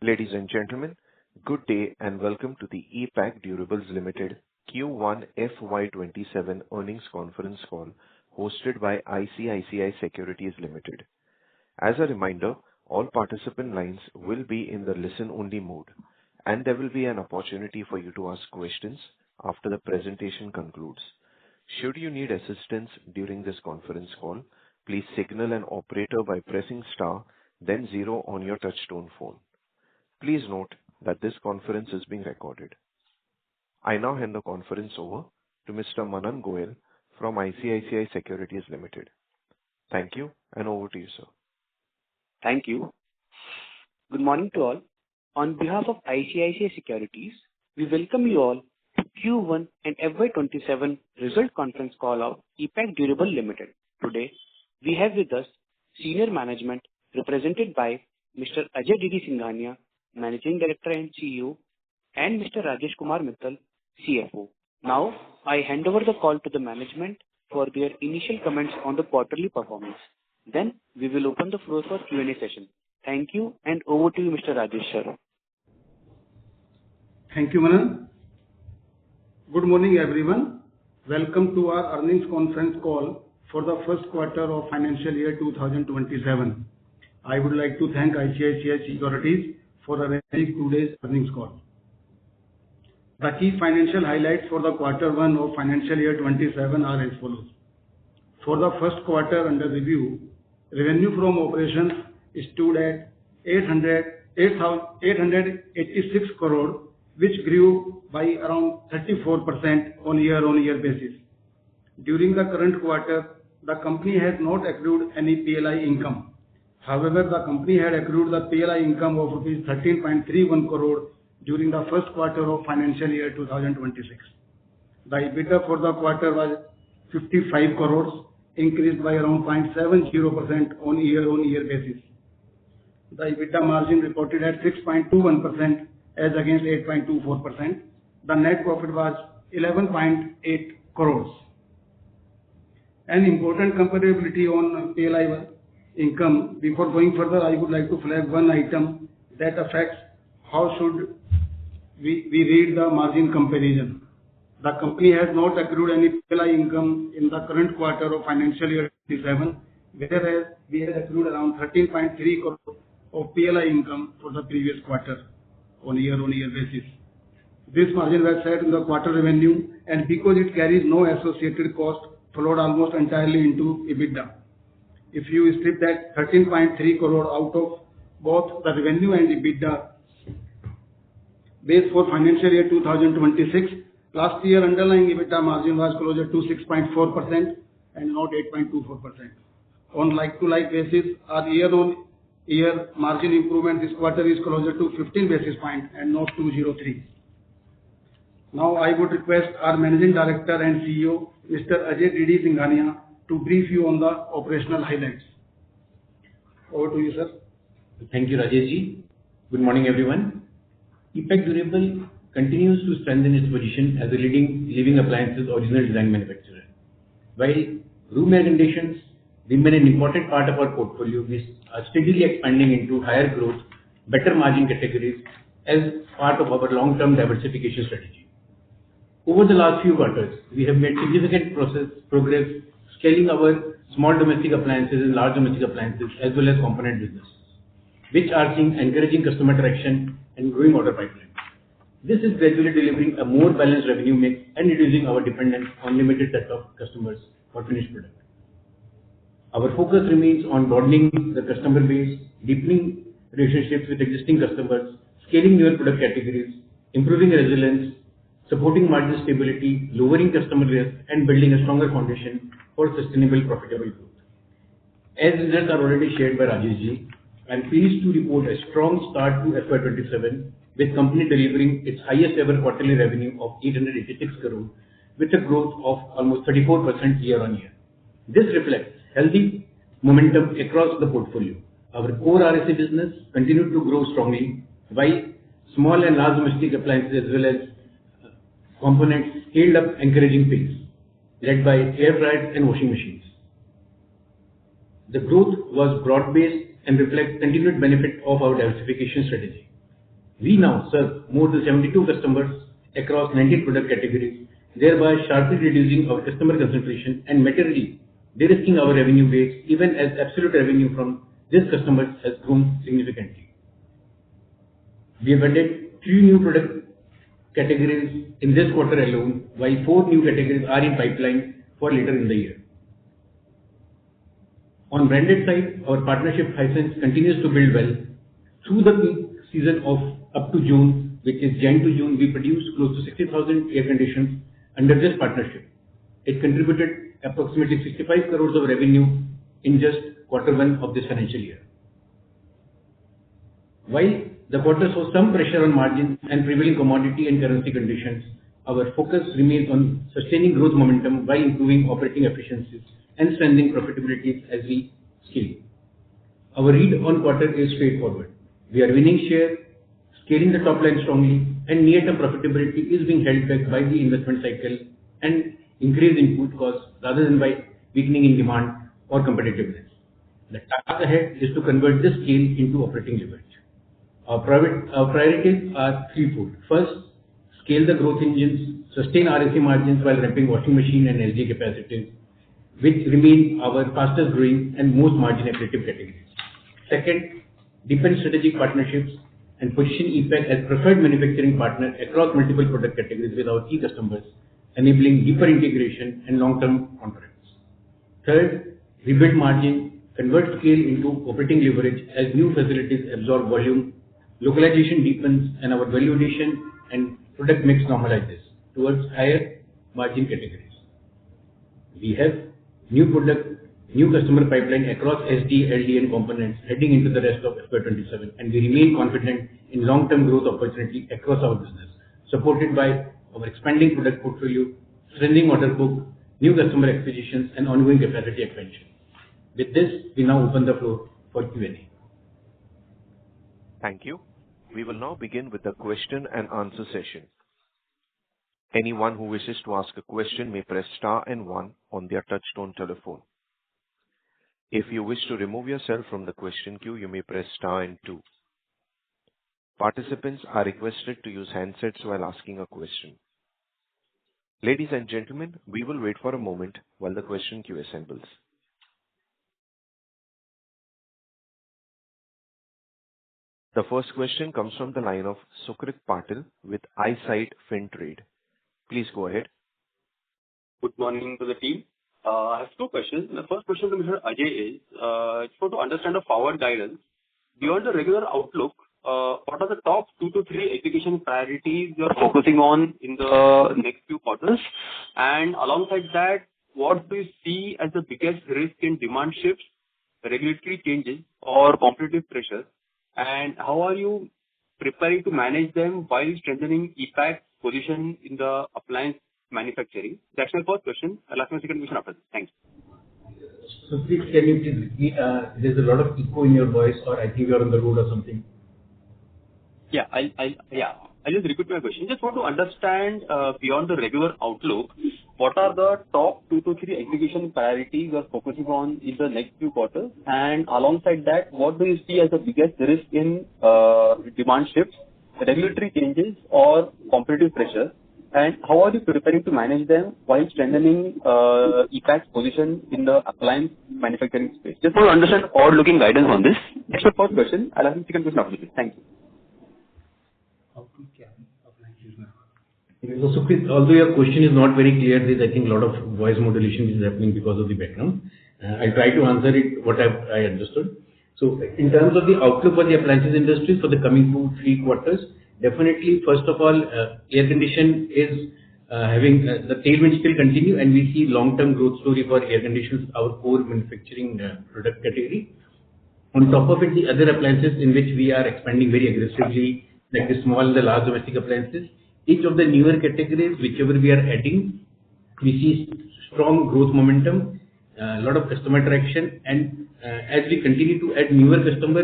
Ladies and gentlemen, good day and welcome to the Epack Durables Ltd Q1FY27 earnings conference call hosted by ICICI Securities Limited. As a reminder, all participant lines will be in the listen-only mode, and there will be an opportunity for you to ask questions after the presentation concludes. Should you need assistance during this conference call, please signal an operator by pressing star, then 0 on your touchtone phone. Please note that this conference is being recorded. I now hand the conference over to Mr. Manan Goyal from ICICI Securities Limited. Thank you, and over to you, sir. Thank you. Good morning to all. On behalf of ICICI Securities, we welcome you all to Q1 and FY27 result conference call of Epack Durables Ltd. Today, we have with us senior management represented by Mr. Ajay D.D. Singhania, Managing Director and CEO, and Mr. Rajesh Kumar Mittal, CFO. Now, I hand over the call to the management for their initial comments on the quarterly performance. Then, we will open the floor for Q&A session. Thank you, and over to you, Mr. Rajesh sir. Thank you, Manan. Good morning, everyone. Welcome to our earnings conference call for the first quarter of financial year 2027. I would like to thank ICICI Securities for arranging today's earnings call. The key financial highlights for the quarter 1 of financial year 27 are as follows. For the first quarter under review, revenue from operations stood at 886 crore, which grew by around 34% on year-on-year basis. During the current quarter, the company has not accrued any PLI income. However, the company had accrued the PLI income of Rs 13.31 crore during the first quarter of financial year 2026. The EBITDA for the quarter was 55 crores, increased by around 0.70% on year-on-year basis. The EBITDA margin reported at 6.21% as against 8.24%. The net profit was 11.8 crores. An important comparability on PLI income. Before going further, I would like to flag one item that affects how should we read the margin comparison. The company has not accrued any PLI income in the current quarter of financial year 27, whereas we had accrued around 13.3 crore of PLI income for the previous quarter on year-on-year basis. This margin was set in the quarter revenue, and because it carries no associated cost, flowed almost entirely into EBITDA. If you strip that 13.3 crore out of both the revenue and EBITDA base for financial year 2026, last year underlying EBITDA margin was closer to 6.4% and not 8.24%. On like-to-like basis, our year-on-year margin improvement this quarter is closer to 15 basis points and not 203. Now I would request our Managing Director and CEO, Mr. Ajay D.D. Singhania, to brief you on the operational highlights. Over to you, sir. Thank you, Rajesh ji. Good morning, everyone. Epack Durable continues to strengthen its position as a leading living appliances original design manufacturer. While room air conditions remain an important part of our portfolio, we are steadily expanding into higher growth, better margin categories as part of our long-term diversification strategy. Over the last few quarters, we have made significant progress scaling our small domestic appliances and large domestic appliances as well as component business, which are seeing encouraging customer traction and growing order pipeline. This is gradually delivering a more balanced revenue mix and reducing our dependence on limited set of customers for finished product. Our focus remains on broadening the customer base, deepening relationships with existing customers, scaling newer product categories, improving resilience, supporting margin stability, lowering customer risk, and building a stronger foundation for sustainable profitable growth. As results are already shared by Rajesh ji, I am pleased to report a strong start to FY27 with company delivering its highest ever quarterly revenue of 886 crore with a growth of almost 34% year-on-year. This reflects healthy momentum across the portfolio. Our core RSA business continued to grow strongly, while small and large domestic appliances as well as components scaled up encouraging pace, led by air fryers and washing machines. The growth was broad-based and reflects continued benefit of our diversification strategy. We now serve more than 72 customers across 19 product categories, thereby sharply reducing our customer concentration and materially de-risking our revenue base, even as absolute revenue from these customers has grown significantly. We have added 3 new product categories in this quarter alone, while 4 new categories are in pipeline for later in the year. On branded side, our partnership Hisense continues to build well. Through the peak season of up to June, which is Jan to June, we produced close to 60,000 air conditioners under this partnership. It contributed approximately 65 crores of revenue in just Q1 of this financial year. While the quarter saw some pressure on margins and prevailing commodity and currency conditions, our focus remains on sustaining growth momentum while improving operating efficiencies and strengthening profitability as we scale. Our read on quarter is straightforward. We are winning share, scaling the top line strongly, and near-term profitability is being held back by the investment cycle and increased input costs rather than by weakening in demand or competitiveness. The task ahead is to convert this scale into operating leverage. Our priorities are threefold. First, scale the growth engines, sustain RAC margins while ramping washing machine and LG capacities, which remain our fastest growing and most margin accretive categories. Second, deepen strategic partnerships and position Epack as preferred manufacturing partner across multiple product categories with our key customers, enabling deeper integration and long-term contracts. Third, rebuild margin, convert scale into operating leverage as new facilities absorb volume, localization deepens, and our value addition and product mix normalizes towards higher margin categories. We have new customer pipeline across SD, LD, and components heading into the rest of FY27, and we remain confident in long-term growth opportunity across our business, supported by our expanding product portfolio, strengthening order book, new customer acquisitions, and ongoing capacity expansion. With this, we now open the floor for Q&A. Thank you. We will now begin with the question and answer session. Anyone who wishes to ask a question may press star and 1 on their touchtone telephone. If you wish to remove yourself from the question queue, you may press star and 2. Participants are requested to use handsets while asking a question. Ladies and gentlemen, we will wait for a moment while the question queue assembles. The first question comes from the line of Sukrit Patil with Eyesight Fintrade. Please go ahead. Good morning to the team. I have 2 questions. The first question to Mr. Ajay is, to understand the forward guidance, beyond the regular outlook, what are the top 2 to 3 execution priorities you are focusing on in the next few quarters? And alongside that, what do you see as the biggest risk in demand shifts, regulatory changes, or competitive pressures? And how are you preparing to manage them while strengthening Epack's position in the appliance manufacturing? That's my first question. I'll ask my second question after this. Thanks. So please, can you please repeat? There's a lot of echo in your voice, or I think you're on the road or something. Yeah, I'll just repeat my question. Just want to understand, beyond the regular outlook, what are the top 2 to 3 execution priorities you are focusing on in the next few quarters? And alongside that, what do you see as the biggest risk in demand shifts, regulatory changes, or competitive pressure? And how are you preparing to manage them while strengthening Epack's position in the appliance manufacturing space? Just want to understand forward-looking guidance on this. That's the first question. I'll ask the second question after this. Thank you. So Sukrit, although your question is not very clear, there's I think a lot of voice modulation is happening because of the background. I'll try to answer it what I understood. So in terms of the outlook for the appliances industry for the coming 2-3 quarters, definitely first of all, air condition is having the tailwind still continue, and we see long-term growth story for air conditioners, our core manufacturing product category. On top of it, the other appliances in which we are expanding very aggressively, like the small and the large domestic appliances. Each of the newer categories, whichever we are adding, we see strong growth momentum, a lot of customer traction, and as we continue to add newer customer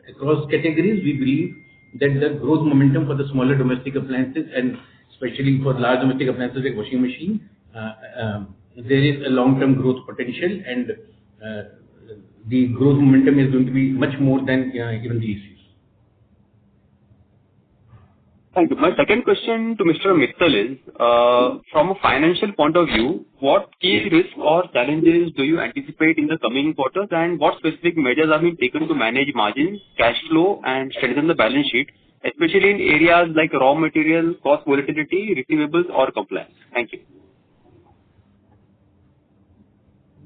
across categories, we believe that the growth momentum for the smaller domestic appliances and especially for large domestic appliances like washing machine, there is a long-term growth potential, and the growth momentum is going to be much more than even the ACs. Thank you. My second question to Mr. Mittal is, from a financial point of view, what key risks or challenges do you anticipate in the coming quarters, and what specific measures are being taken to manage margins, cash flow, and strengthen the balance sheet, especially in areas like raw material, cost volatility, receivables, or compliance? Thank you.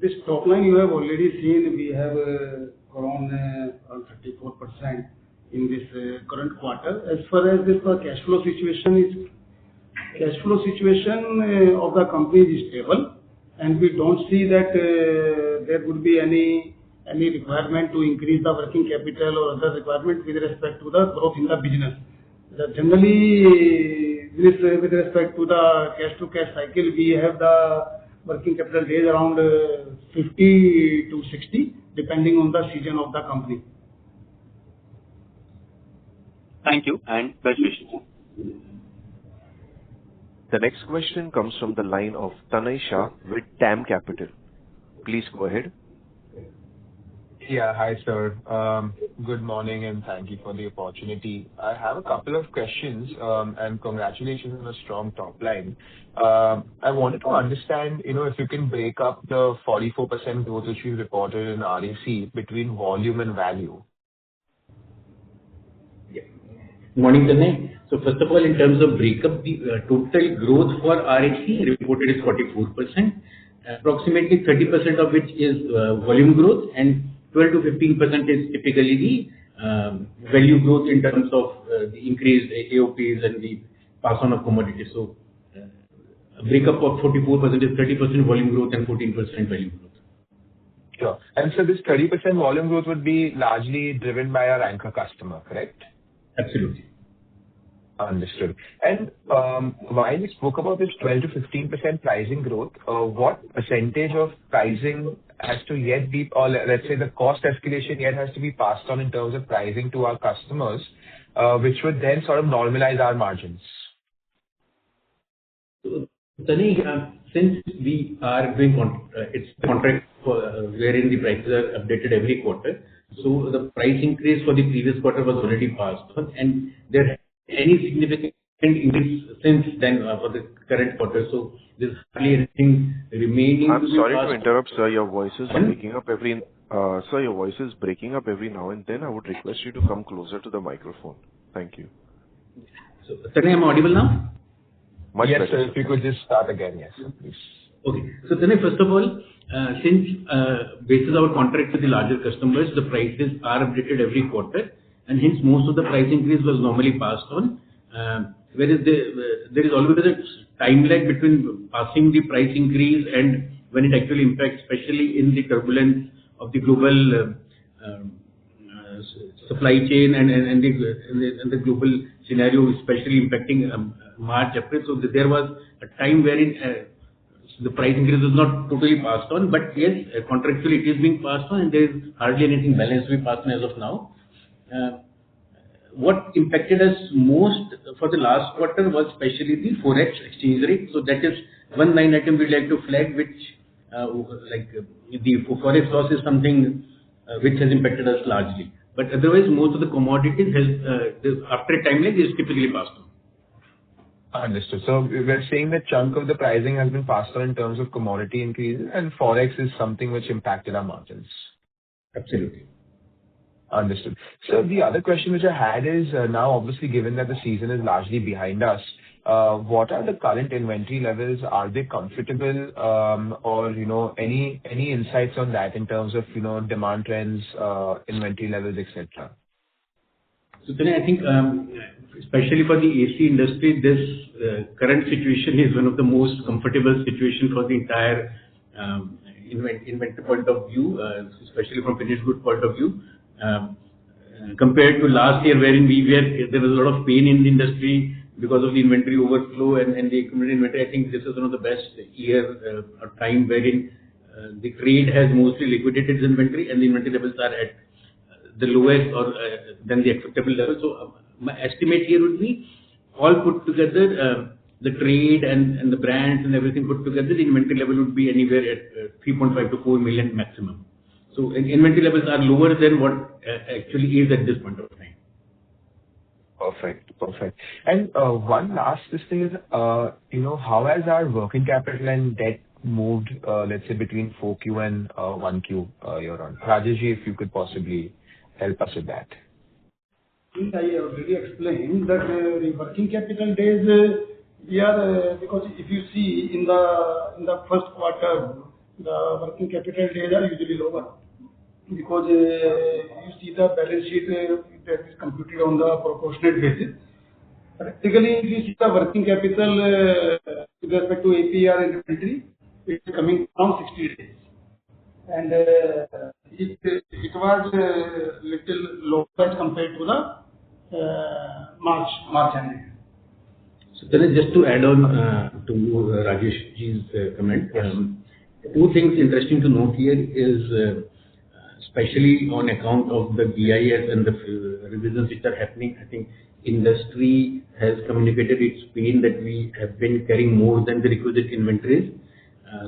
This top line you have already seen, we have grown around 34% in this current quarter. As far as this cash flow situation of the company is stable, and we don't see that there would be any requirement to increase the working capital or other requirement with respect to the growth in the business. Generally, with respect to the cash to cash cycle, we have the working capital days around 50 to 60, depending on the season of the company. Thank you, and best wishes. The next question comes from the line of Tanay Shah with DAM Capital. Please go ahead. Yeah, hi, sir. Good morning, and thank you for the opportunity. I have a couple of questions, and congratulations on a strong top line. I wanted to understand, if you can break up the 44% growth which you reported in RAC between volume and value. Morning, Tanay. So first of all, in terms of breakup, the total growth for RAC reported is 44%, approximately 30% of which is volume growth, and 12 to 15% is typically the value growth in terms of the increased AOPs and the pass on of commodities. So a breakup of 44% is 30% volume growth and 14% value growth. Sure. And so this 30% volume growth would be largely driven by our anchor customer, correct? Absolutely. Understood. And while you spoke about this 12 to 15% pricing growth, what percentage of pricing has to yet be, or let's say the cost escalation yet has to be passed on in terms of pricing to our customers, which would then sort of normalize our margins? So, Tanay, since we are doing it's a contract wherein the prices are updated every quarter, so the price increase for the previous quarter was already passed on, and there any significant increase since then for the current quarter. So there's hardly anything remaining. I'm sorry to interrupt, sir. Your voice is breaking up every now and then. I would request you to come closer to the microphone. Thank you. So, Tanay, am I audible now? Much yes, better, sir. If you could just start again, yes, please. Okay. So, Tanay, first of all, since basis our contract with the larger customers, the prices are updated every quarter, and hence most of the price increase was normally passed on. Whereas there is always a time lag between passing the price increase and when it actually impacts, especially in the turbulence of the global supply chain and the global scenario, especially impacting March, April. So there was a time wherein the price increase was not totally passed on, but yes, contractually it is being passed on, and there is hardly anything balance to be passed on as of now. What impacted us most for the last quarter was especially the forex exchange rate. So that is one line item we'd like to flag, which the forex loss is something which has impacted us largely. But otherwise, most of the commodities after a time lag is typically passed on. Understood. So we're saying that chunk of the pricing has been passed on in terms of commodity increases, and forex is something which impacted our margins. Absolutely. Understood. So the other question which I had is, now obviously given that the season is largely behind us, what are the current inventory levels? Are they comfortable, or any insights on that in terms of demand trends, inventory levels, etc.? So then I think, especially for the AC industry, this current situation is one of the most comfortable situation for the entire inventory point of view, especially from finished good point of view. Compared to last year, wherein there was a lot of pain in the industry because of the inventory overflow and the accumulated inventory. I think this is one of the best year or time wherein the trade has mostly liquidated its inventory and the inventory levels are at the lowest or than the acceptable level. So my estimate here would be all put together, the trade and the brands and everything put together, the inventory level would be anywhere at 3.5 to 4 million maximum. So inventory levels are lower than what actually is at this point of time. Perfect. Perfect. And one last thing is, how has our working capital and debt moved, let's say, between 4Q and 1Q year on? Rajeshji, if you could possibly help us with that. I already explained that the working capital days, because if you see in the first quarter, the working capital days are usually lower because you see the balance sheet that is computed on the proportionate basis. Practically, if you see the working capital with respect to APR and inventory, it is coming from 60 days. And it was little lower as compared to the March ending. So then just to add on to Rajeshji's comment, two things interesting to note here is especially on account of the BIS and the revisions which are happening, I think industry has communicated its pain that we have been carrying more than the requisite inventories.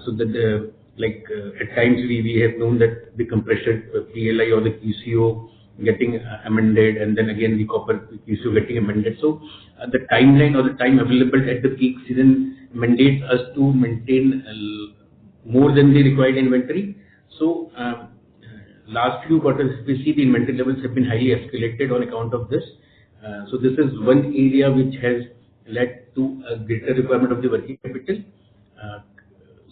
So that at times we have known that the compressor PLI or the QCO getting amended, and then again the copper QCO getting amended. So the timeline or the time available at the peak season mandates us to maintain more than the required inventory. So last few quarters, we see the inventory levels have been highly escalated on account of this. So this is one area which has led to a greater requirement of the working capital.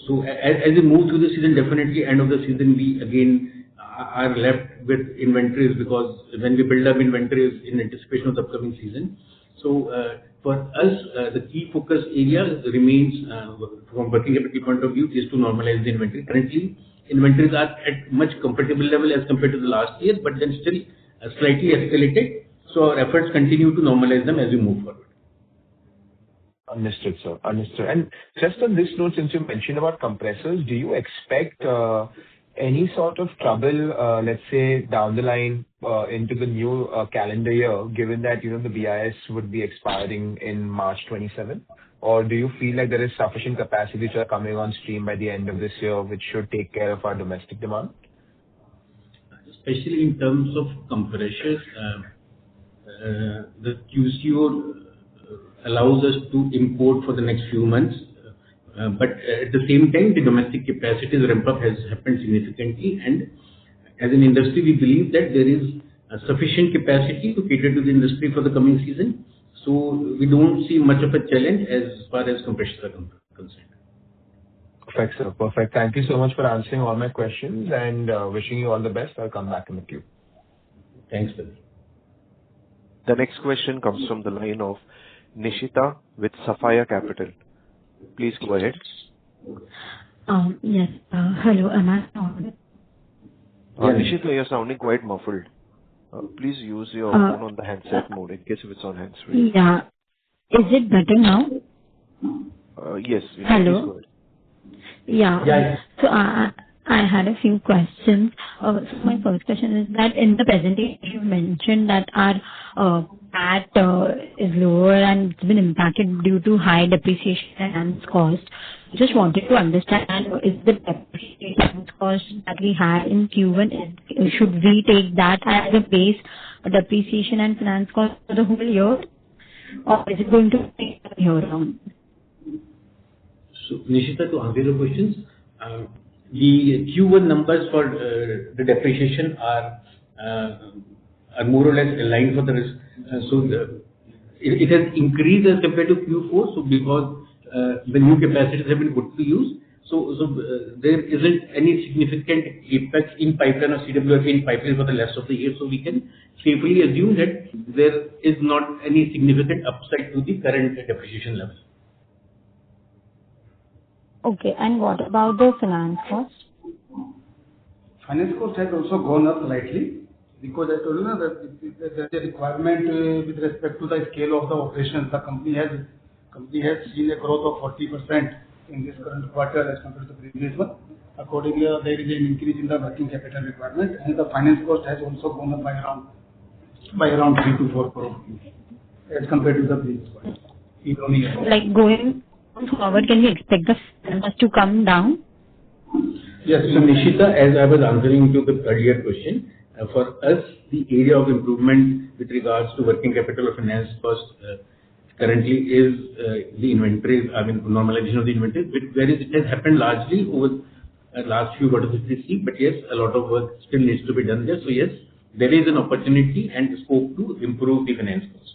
So as we move through the season, definitely end of the season, we again are left with inventories, because when we build up inventories in anticipation of the upcoming season. So for us, the key focus area remains from working capital point of view is to normalize the inventory. Currently, inventories are at much comfortable level as compared to the last year, but then still slightly escalated. So our efforts continue to normalize them as we move forward. Understood, sir. Understood. And just on this note, since you mentioned about compressors, do you expect any sort of trouble, let's say, down the line into the new calendar year, given that, the BIS would be expiring in March 27? Or do you feel like there is sufficient capacity which are coming on stream by the end of this year, which should take care of our domestic demand? Especially in terms of compressors, the QCO allows us to import for the next few months. But at the same time, the domestic capacity ramp up has happened significantly. And as an industry, we believe that there is sufficient capacity to cater to the industry for the coming season. So we don't see much of a challenge as far as compressors are concerned. Perfect, sir. Perfect. Thank you so much for answering all my questions, and wishing you all the best. I'll come back in the queue. Thanks, Bill. The next question comes from the line of Nishita with Sapphire Capital. Please go ahead. Yes. Hello, am I on? Nishita, you're sounding quite muffled. Please use your phone on the handset mode in case if it's on hands-free. Yeah. Is it better now? Yes. Hello. Please go ahead. Yeah. So I had a few questions. So my first question is that in the presentation you mentioned that our PAT is lower and it's been impacted due to high depreciation and cost. Just wanted to understand, is the depreciation cost that we had in Q1, should we take that as a base depreciation and finance cost for the whole year, or is it going to take a year on? So Nishita, to answer your questions, the Q1 numbers for the depreciation are more or less aligned for the risk. It has increased as compared to Q4. So because the new capacities have been put to use, so there isn't any significant effects in pipeline or CWIP in pipeline for the rest of the year. So we can safely assume that there is not any significant upside to the current depreciation level. Okay, and what about the finance cost? Finance cost has also gone up slightly because I told you that the requirement with respect to the scale of the operations, the company has seen a growth of 40% in this current quarter as compared to the previous one. Accordingly, there is an increase in the working capital requirement, and the finance cost has also gone up by around 3 to 4 crore as compared to the previous one. Like going forward, can we expect the finance cost to come down? Yes, so Nishita, as I was answering to the earlier question, For us, the area of improvement with regards to working capital or finance cost currently is the inventory, I mean, normalization of the inventory, whereas it has happened largely over last few quarters if we see. But yes, a lot of work still needs to be done there. So yes, there is an opportunity and scope to improve the finance cost.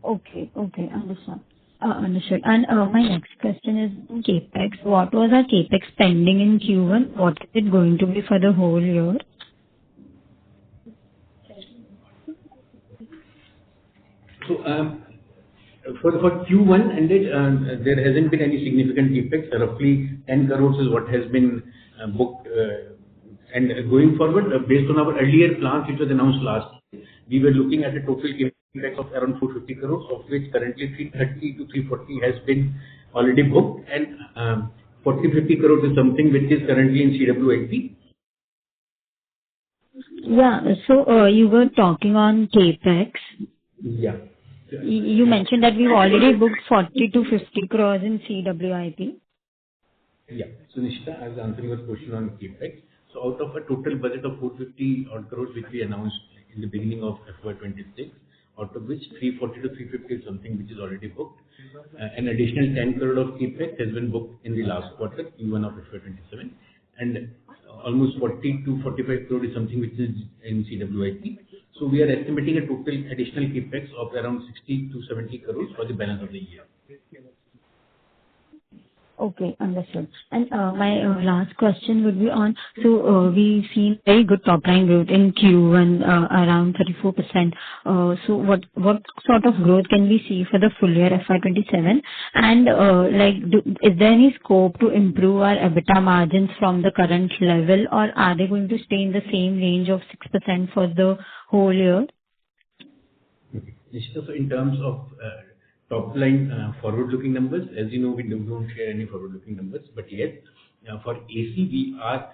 Okay. Understood. Understood. And my next question is on CapEx. What was our CapEx spending in Q1? What is it going to be for the whole year? So for Q1 ended, there hasn't been any significant CapEx. Roughly 10 crores is what has been booked. And going forward, based on our earlier plans, which was announced last year, we were looking at a total CapEx of around 450 crores, of which currently 330 to 340 has been already booked, and 40-50 crores is something which is currently in CWIP. Yeah. So you were talking on CapEx. Yeah. You mentioned that we've already booked 40 to 50 crores in CWIP. Yeah. So Nishita, I was answering your question on CapEx. So out of a total budget of 450 odd crores, which we announced in the beginning of FY26, out of which 340 to 350 is something which is already booked. An additional 10 crore of CapEx has been booked in the last quarter, Q1 of FY27, and almost 40 to 45 crore is something which is in CWIP. So we are estimating a total additional CapEx of around 60 to 70 crores for the balance of the year. Okay, understood. And my last question would be on, so we've seen very good top line growth in Q1, around 34%. So what sort of growth can we see for the full year FY27? And is there any scope to improve our EBITDA margins from the current level, or are they going to stay in the same range of 6% for the whole year? Nishita, so in terms of top line forward-looking numbers, as you know, we don't share any forward-looking numbers, but yes, for AC, we are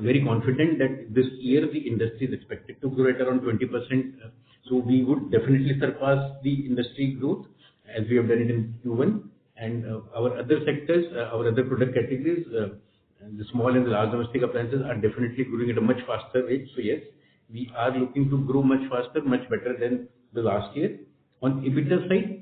very confident that this year the industry is expected to grow at around 20%. So we would definitely surpass the industry growth as we have done it in Q1. And our other sectors, our other product categories, the small and the large domestic appliances are definitely growing at a much faster rate. So yes, we are looking to grow much faster, much better than the last year. On EBITDA side,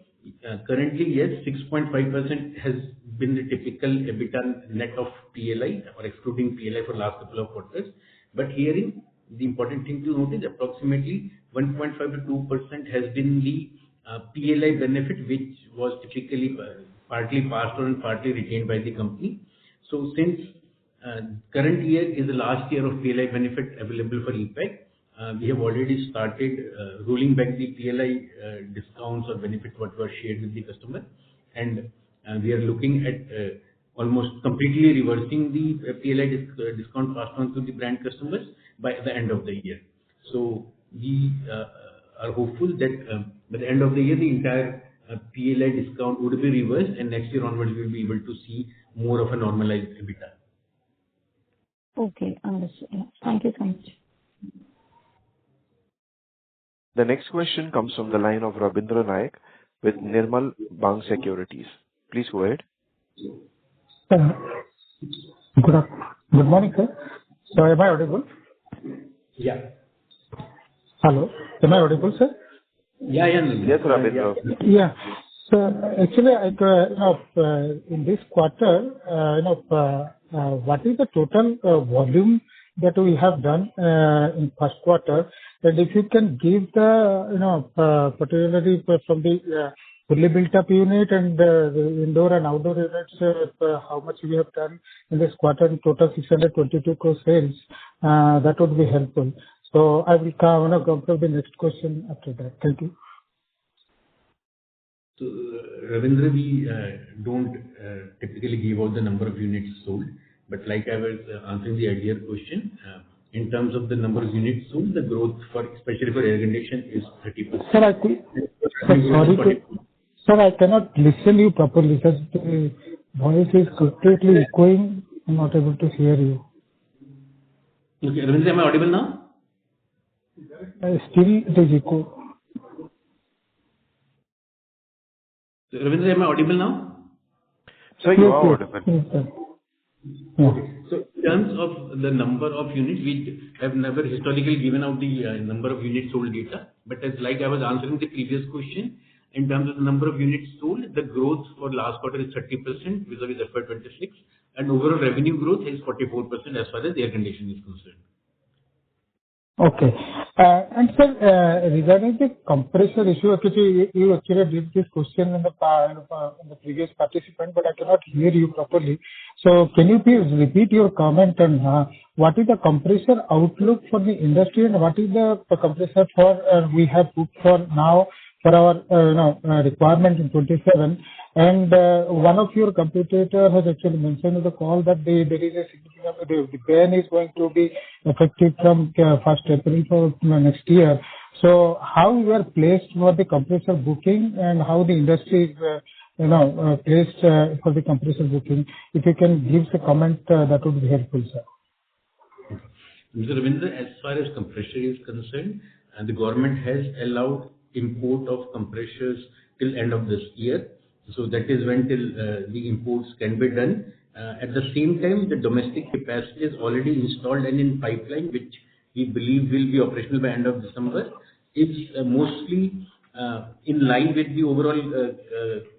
currently, yes, 6.5% has been the typical EBITDA net of PLI or excluding PLI for last couple of quarters. But here, the important thing to note is approximately 1.5 to 2% has been the PLI benefit, which was typically partly passed on and partly retained by the company. So since current year is the last year of PLI benefit available for Epack, we have already started rolling back the PLI discounts or benefits what were shared with the customer, and we are looking at almost completely reversing the PLI discount passed on to the brand customers by the end of the year. So we are hopeful that by the end of the year the entire PLI discount would be reversed, and next year onwards we will be able to see more of a normalized EBITDA. Okay, understood. Thank you so much. The next question comes from the line of Rabindra Nayak with Nirmal Bang Securities. Please go ahead. Good morning, sir. So am I audible? Yeah. Hello. Am I audible, sir? Yeah. Yes, Rabindra. Yeah. So actually, in this quarter, what is the total volume that we have done in first quarter? And if you can give the particularly from the fully built up unit and the indoor and outdoor units, how much we have done in this quarter in total 622 crore sales, that would be helpful. So I will come to the next question after that. Thank you. So Ravindra, we don't typically give out the number of units sold, but like I was answering the earlier question, in terms of the number of units sold, the growth for especially for air condition is 30%. Sir, I cannot listen you properly. Sir, the voice is completely echoing. I'm not able to hear you. Okay, Ravindra, am I audible now? Still it is echo. Ravindra, am I audible now? Sir, you are audible. Yes, sir. Yeah. Okay. So in terms of the number of units, we have never historically given out the number of units sold data. But as like I was answering the previous question, in terms of the number of units sold, the growth for last quarter is 30% vis-a-vis FY26, and overall revenue growth is 44% as far as air conditioning is concerned. Okay. And sir, regarding the compressor issue, actually, you actually did this question in the previous participant, but I cannot hear you properly. So can you please repeat your comment on what is the compressor outlook for the industry, and what is the compressor for we have booked for now for our requirement in 27? And one of your competitor has actually mentioned in the call that there is a significant the ban is going to be effective from 1st April for next year. So how you are placed for the compressor booking, and how the industry is placed for the compressor booking? If you can give a comment, that would be helpful, sir. Mr. Ravindra, as far as compressor is concerned, the government has allowed import of compressors till end of this year. So that is when till the imports can be done. At the same time, the domestic capacity is already installed and in pipeline, which we believe will be operational by end of December. It's mostly in line with the overall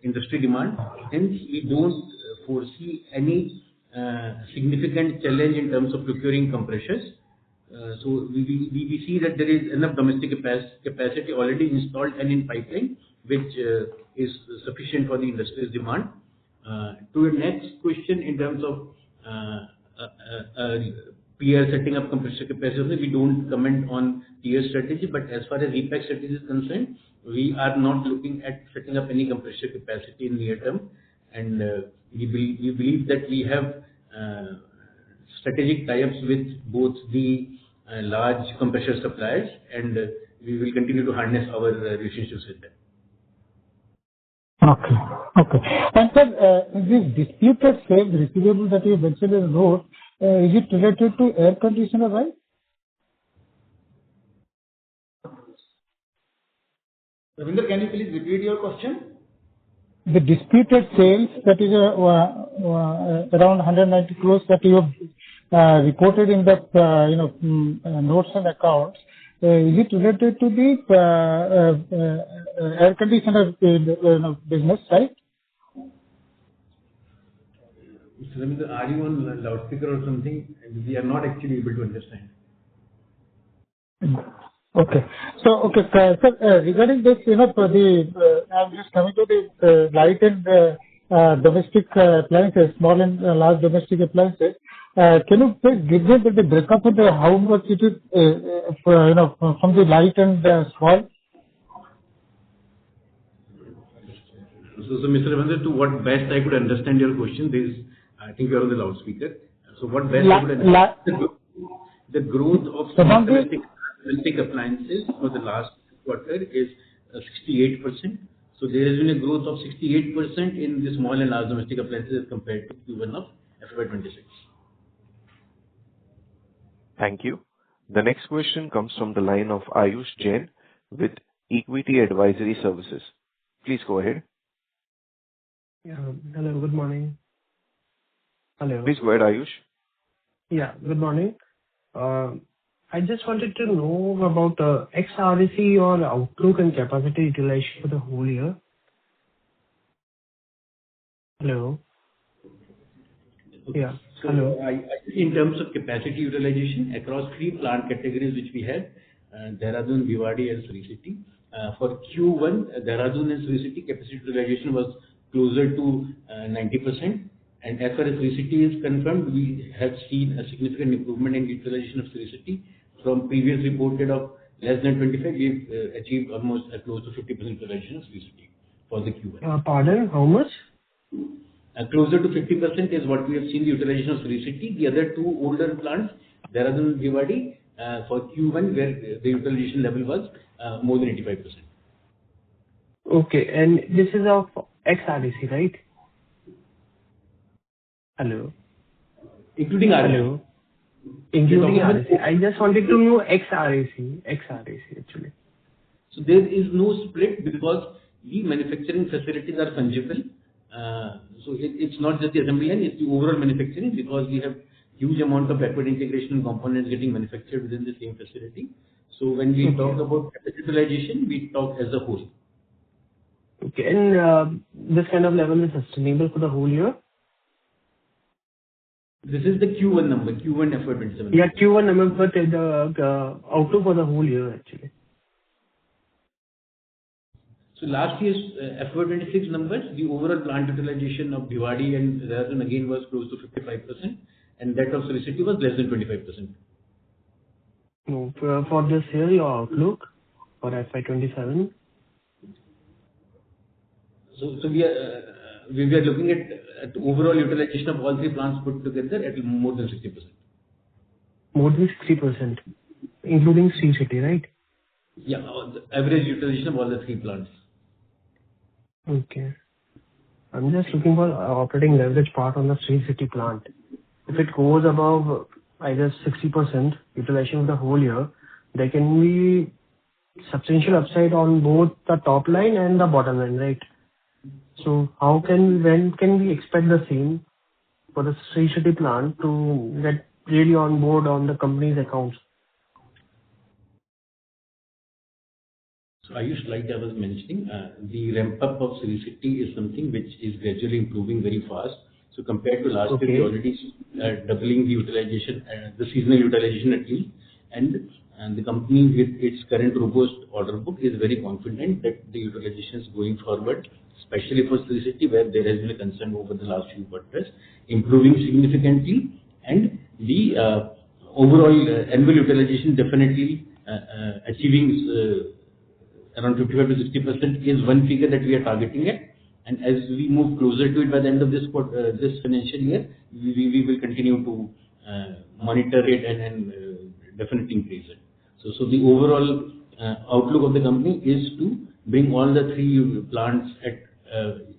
industry demand. Hence, we don't foresee any significant challenge in terms of procuring compressors. So we see that there is enough domestic capacity already installed and in pipeline, which is sufficient for the industry's demand. To your next question, in terms of peer setting up compressor capacity, we don't comment on peer strategy, but as far as Epack strategy is concerned, we are not looking at setting up any compressor capacity in near term, and we believe that we have strategic tie-ups with both the large compressor suppliers, and we will continue to harness our relationships with them. Okay. Okay. And sir, this disputed sales receivable that you mentioned in the note, is it related to air conditioner, right? Ravinder, can you please repeat your question? The disputed sales, that is around 190 crores that you have reported in the notes and accounts. Is it related to the air conditioner business, right? Mr. Ravinder, are you on loudspeaker or something? We are not actually able to understand. Okay. So, okay, sir, regarding this, for I'm just coming to the light and domestic appliances, small and large domestic appliances. Can you please give me the breakup of how much it is, from the light and small? So Mr. Ravindra, to what best I could understand your question, I think you are on the loudspeaker. So what best I could understand, the growth of domestic appliances for the last quarter is 68%. So there has been a growth of 68% in the small and large domestic appliances as compared to Q1 of FY26. Thank you. The next question comes from the line of Ayush Jain with Equity Advisory Services. Please go ahead. Yeah. Hello, good morning. Hello. Please go ahead, Ayush. Yeah, good morning. I just wanted to know about ex-RAC or outlook and capacity utilization for the whole year. Hello. Yeah. So hello. In terms of capacity utilization across three plant categories which we had, Dehradun, Bhiwadi and Sri City. For Q1, Dehradun and Sri City capacity utilization was closer to 90%. And as far as Sri City is concerned, we have seen a significant improvement in utilization of Sri City. From previous reported of less than 25, we've achieved almost close to 50% utilization of Sri City for the Q1. Pardon, how much? Closer to 50% is what we have seen the utilization of Sri City. The other two older plants, Dehradun and Bhiwadi, for Q1, where the utilization level was more than 85%. Okay, and this is of ex-RAC, right? Hello. Including RAC. Hello. Including RAC. I just wanted to know ex-RAC actually. So there is no split because the manufacturing facilities are fungible. It's not just the assembly line, it's the overall manufacturing, because we have huge amount of backward integration components getting manufactured within the same facility. So when we talk about capacity utilization, we talk as a whole. Okay. And this kind of level is sustainable for the whole year? This is the Q1 number, Q1FY27. Yeah, Q1 number, but the outlook for the whole year, actually. So last year's FY26 numbers, the overall plant utilization of Bhiwadi and Rajasthan again was close to 55%, and that of Sri City was less than 25%. No, for this year, your outlook for FY27? So we are looking at overall utilization of all three plants put together at more than 60%. More than 60%, including Sri City, right? Yeah, the average utilization of all the three plants. Okay. I'm just looking for operating leverage part on the Sri City plant. If it goes above, I guess, 60% utilization of the whole year, there can be substantial upside on both the top line and the bottom line, right? So when can we expect the same for the Sri City plant to get really on board on the company's accounts? So Ayush, like I was mentioning, the ramp up of Sri City is something which is gradually improving very fast. So compared to last year, we already doubling the utilization, the seasonal utilization at least, and the company with its current robust order book is very confident that the utilization is going forward, especially for Sri City, where there has been a concern over the last few quarters, improving significantly, and the overall annual utilization definitely achieving around 55 to 60% is one figure that we are targeting at. And as we move closer to it by the end of this this financial year, we will continue to monitor it and definitely increase it. So the overall outlook of the company is to bring all the three plants at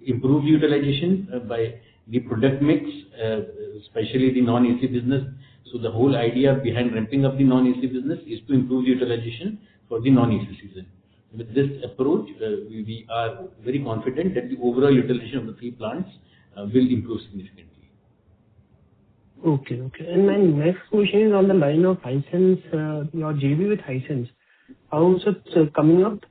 improved utilization by the product mix, especially the non-AC business. So the whole idea behind ramping up the non-AC business is to improve the utilization for the non-AC season. With this approach, we are very confident that the overall utilization of the three plants will improve significantly. Okay. And my next question is on the line of Hisense, your JV with Hisense. How is it coming up?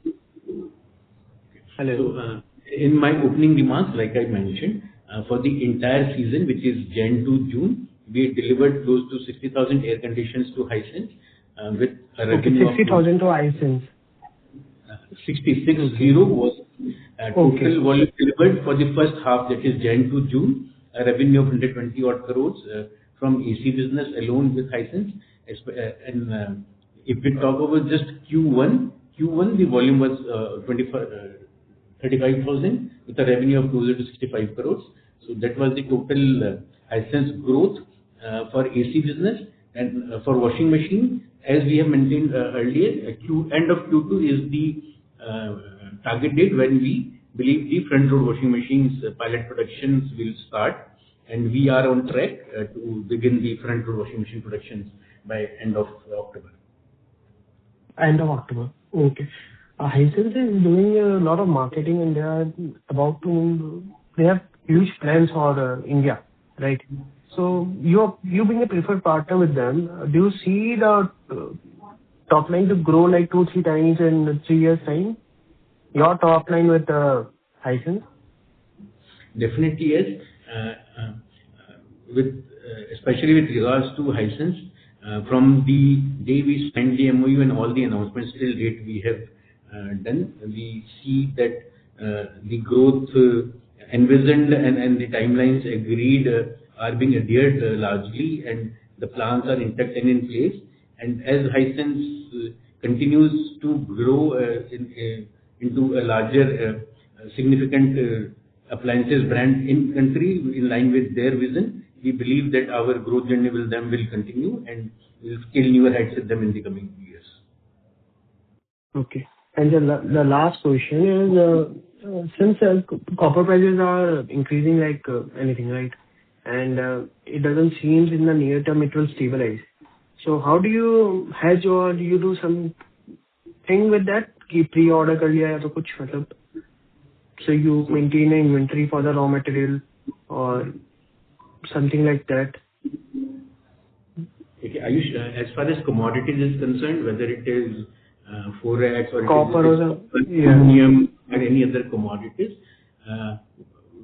Hello. So, in my opening remarks, like I mentioned, for the entire season, which is Jan to June, we delivered close to 60,000 air conditions to Hisense with a revenue of 60,000 to Hisense. 660 was total volume delivered for the first half, that is Jan to June, a revenue of 120 odd crores from AC business alone with Hisense. And if we talk about just Q1, the volume was 35,000 with a revenue of closer to 65 crores. So that was the total Hisense growth for AC business. And for washing machine, as we have maintained earlier, end of Q2 is the target date when we believe the front load washing machines pilot productions will start, and we are on track to begin the front load washing machine productions by end of October. End of October. Okay. Hisense is doing a lot of marketing, and they have huge plans for India, right? So you being a preferred partner with them, do you see the top line to grow like 2-3 times in 3 years' time? Your top line with Hisense? Definitely yes. Especially with regards to Hisense, from the day we signed the MOU and all the announcements till date we have done, we see that the growth envisioned and the timelines agreed are being adhered largely, and the plans are intact and in place. And as Hisense continues to grow into a larger significant appliances brand in country in line with their vision, we believe that our growth journey with them will continue and will scale newer heights with them in the coming years. Okay. And the last question is, since copper prices are increasing like anything, right? And it doesn't seem in the near term it will stabilize. So how do you hedge, or do you do something with that? कि pre-order कर लिया या तो कुछ मतलब So you maintain an inventory for the raw material or something like that? Okay. Ayush, as far as commodities is concerned, whether it is forex or Copper or aluminum or any other commodities,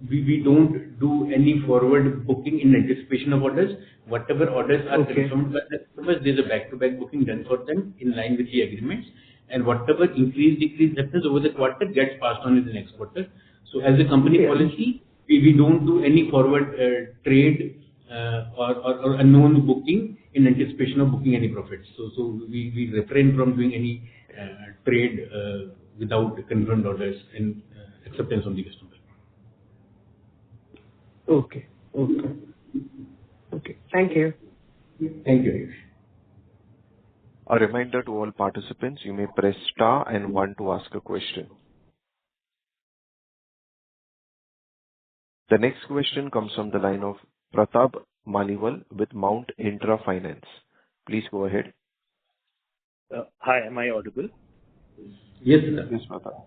we don't do any forward booking in anticipation of orders. Whatever orders are confirmed by the customers, there's a back-to-back booking done for them in line with the agreements, and whatever increase, decrease happens over the quarter gets passed on in the next quarter. So as a company policy, we don't do any forward trade or unknown booking in anticipation of booking any profits. So we refrain from doing any trade without confirmed orders and acceptance from the customer. Okay. Thank you. Thank you, Ayush. A reminder to all participants, you may press star and 1 to ask a question. The next question comes from the line of Pratap Maliwal with Mount Intra Finance. Please go ahead. Hi, am I audible? Yes, sir. Yes, Pratap.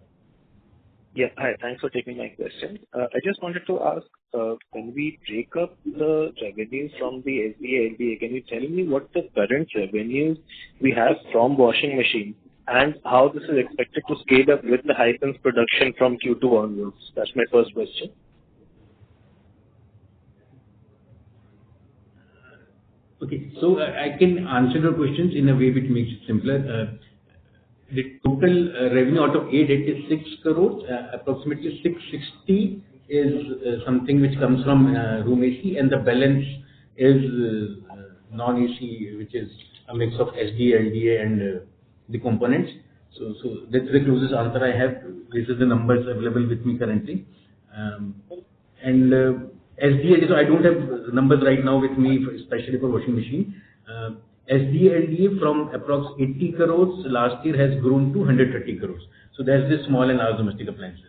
Yeah. Hi, thanks for taking my question. I just wanted to ask, can we break up the revenues from the SDA, LDA? Can you tell me what the current revenues we have from washing machine and how this is expected to scale up with the Hisense production from Q2 onwards? That's my first question. Okay. So I can answer your questions in a way which makes it simpler. The total revenue out of 886 crores, approximately 660 is something which comes from room AC, and the balance is non-AC, which is a mix of SDA, LDA, and the components. So that's the closest answer I have. This is the numbers available with me currently. And SDA, so I don't have numbers right now with me, especially for washing machine. SDA, LDA from approx 80 crores last year has grown to 130 crores. So that's the small and large domestic appliances.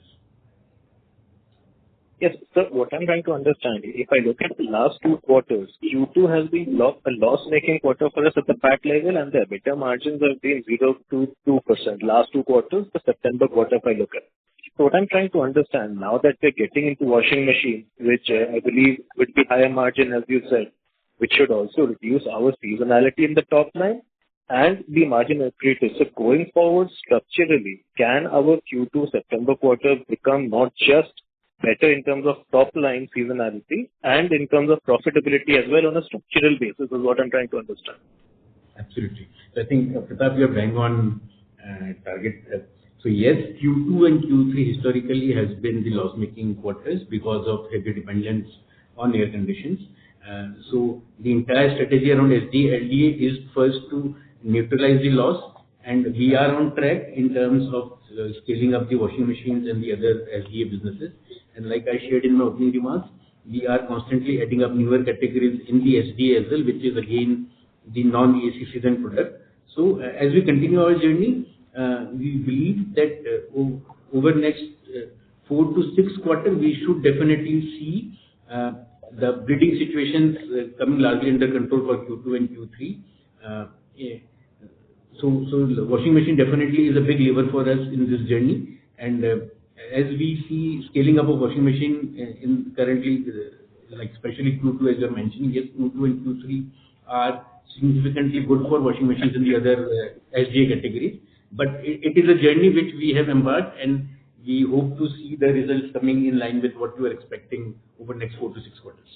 Yes, sir. What I'm trying to understand, if I look at the last 2 quarters, Q2 has been a loss-making quarter for us at the PAT level, and the EBITDA margins have been 0 to 2%. Last 2 quarters, the September quarter, if I look at. So what I'm trying to understand, now that we're getting into washing machine, which I believe would be higher margin, as you said, which should also reduce our seasonality in the top line and be margin accretive. So going forward, structurally, can our Q2 September quarter become not just better in terms of top line seasonality and in terms of profitability as well on a structural basis, is what I'm trying to understand. Absolutely. So I think, Pratap, you are bang on target. So yes, Q2 and Q3 historically has been the loss-making quarters because of heavy dependence on air conditions. So the entire strategy around SDA, LDA is first to neutralize the loss, and we are on track in terms of scaling up the washing machines and the other SDA businesses. And like I shared in my opening remarks, we are constantly adding up newer categories in the SDA as well, which is again the non-AC season product. So as we continue our journey, we believe that over next 4 to 6 quarters, we should definitely see the bleeding situations coming largely under control for Q2 and Q3. So the washing machine definitely is a big lever for us in this journey. And as we see scaling up of washing machine in currently, like especially Q2 as you're mentioning, yes, Q2 and Q3 are significantly good for washing machines in the other SDA categories. But it is a journey which we have embarked, and we hope to see the results coming in line with what we are expecting over the next 4 to 6 quarters.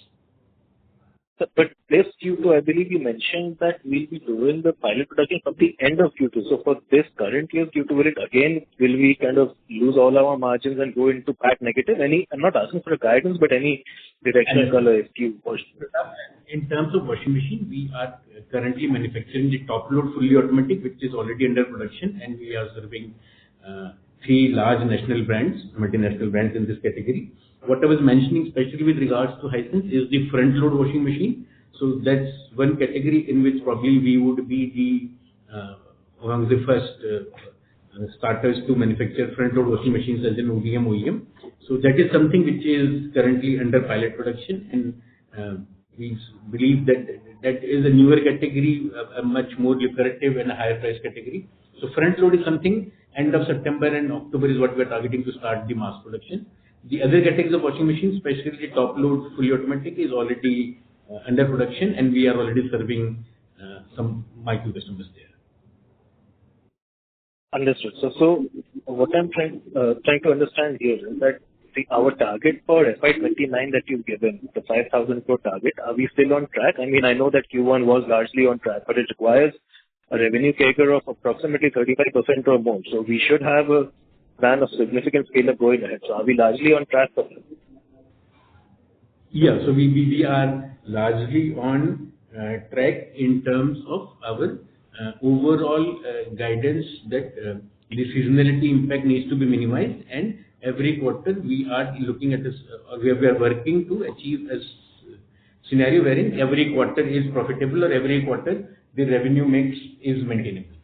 But this Q2, I believe you mentioned that we'll be doing the pilot production from the end of Q2. So for this current year Q2, will we kind of lose all our margins and go into PAT negative? I'm not asking for a guidance, but any directional color if you push. In terms of washing machine, we are currently manufacturing the top load fully automatic, which is already under production, and we are serving 3 large national brands, multinational brands in this category. What I was mentioning, especially with regards to Hisense, is the front load washing machine. So that's one category in which probably we would be among the first starters to manufacture front load washing machines as an OEM. So that is something which is currently under pilot production, and we believe that is a newer category, a much more lucrative and a higher price category. So front load is something, end of September and October is what we are targeting to start the mass production. The other categories of washing machines, especially top load fully automatic, is already under production, and we are already serving some micro customers there. Understood. So what I'm trying to understand here is that our target for FY29 that you've given, the 5,000 crore target, are we still on track? I mean, I know that Q1 was largely on track, but it requires a revenue CAGR of approximately 35% or more. So we should have a plan of significant scale up going ahead. So are we largely on track for that? Yeah, so we are largely on track in terms of our overall guidance that the seasonality impact needs to be minimized, and every quarter we are looking at this, we are working to achieve a scenario wherein every quarter is profitable or every quarter the revenue mix is maintainable.